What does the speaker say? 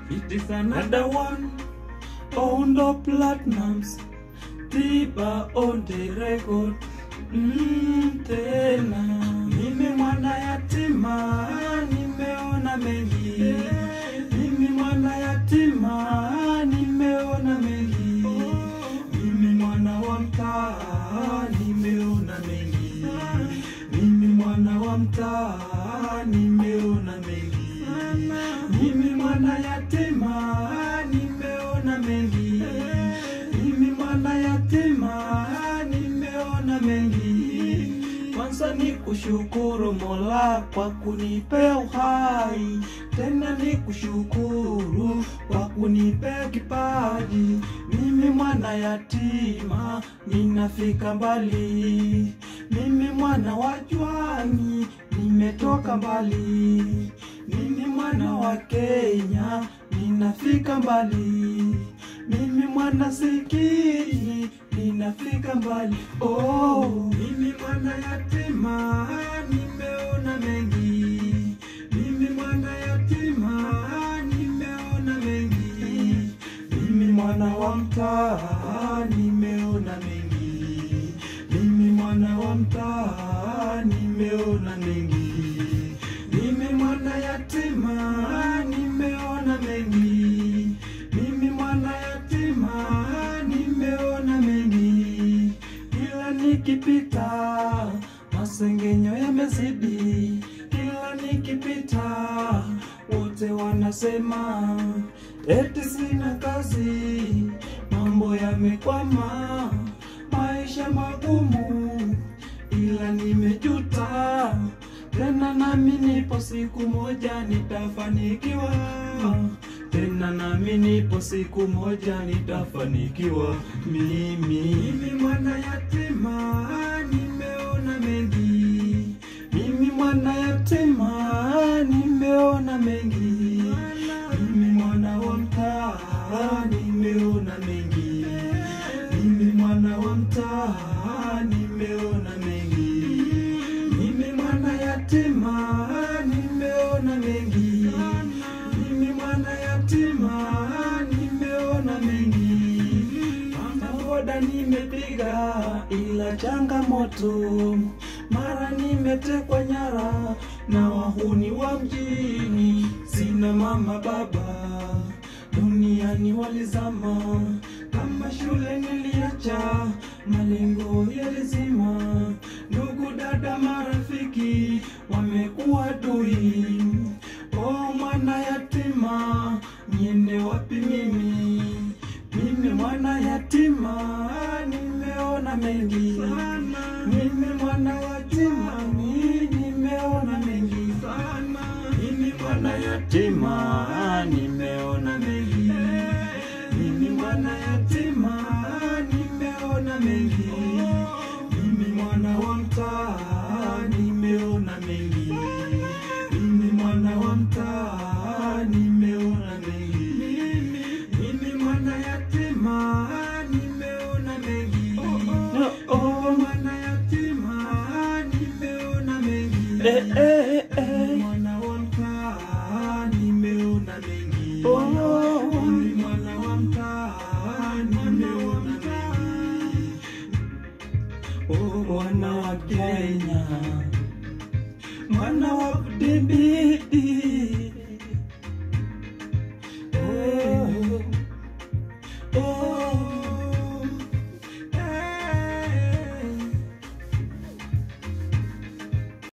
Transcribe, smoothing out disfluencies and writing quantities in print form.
It is another one on the platinums. Tiba on the record. Tena mimi mwana yatima, nimeona mengi. Mimi mwana yatima, nimeona mengi. Mimi mwana wa mtaa, nimeona mengi. Mimi mwana wa mtaa, nimeona mengi. Mimi mwana yatima, nimeona mengi. Mimi mwana yatima, nimeona mengi. Kwanza ni kushukuru Mola kwa kunipea uhai, tena ni kushukuru kwa kunipea kipaji. Mimi mwana yatima, ninafika mbali. Mimi mwana wa Jwani, nimetoka mbali. Mimi mwana wa Kenya, ninafika mbali. Mimi mwana Sikini, ninafika mbali. Oh, mimi mwana yatima, nimeona mengi. Mimi mwana yatima, nimeona mengi. Mimi mwana wa mtaa, nimeona mengi. Mimi mwana wa mtaa, nimeona mengi. Mimi mwana yatima, nimeona mengi. Mimi mwana yatima, nimeona mengi. Kila nikipita, masengenyo yamezidi. Kila nikipita, wote wanasema eti sina kazi, mambo yamekwama, maisha magumu. Ila nimejuta, tena nami nipo siku moja nitafanikiwa. Tena nami nipo siku moja nitafanikiwa. Mimi mwana yatima, nimeona mengi. Mimi mwana yatima, nimeona mengi. Mimi mwana wa mtaa, nimeona mengi. Mimi mwana wa mtaa, nimeona mengi. Mimi mwana yatima, nimeona mengi. Mimi mwana yatima, nimeona mengi. Boda nimepiga ila changamoto, mara nimetekwa nyara na wahuni wa mjini. Sina mama baba, duniani walizama. Kama shule niliacha, malengo yalizima. Ndugu dada marafiki, wamekuwa adui. Oh mwana yatima, niende wapi mimi? Mimi mwana yatima, nimeona mengi. Mimi mwana yatima, nimeona mengi. Mimi mwana yatima, nimeona mengi. Mimi mwana yatima, nimeona mengi. Mimi mwana wa mtaa, nimeona mengi. Mimi mwana wa mtaa, nimeona mengi. Mimi mwana yatima, nimeona mengi. Mwana yatima, nimeona mengi. Mimi mwana wa mtaa, nimeona mengi. Mimi mwana wa mtaa, nimeona mengi. Mwana wa Kenya, mwana wa kudibidi.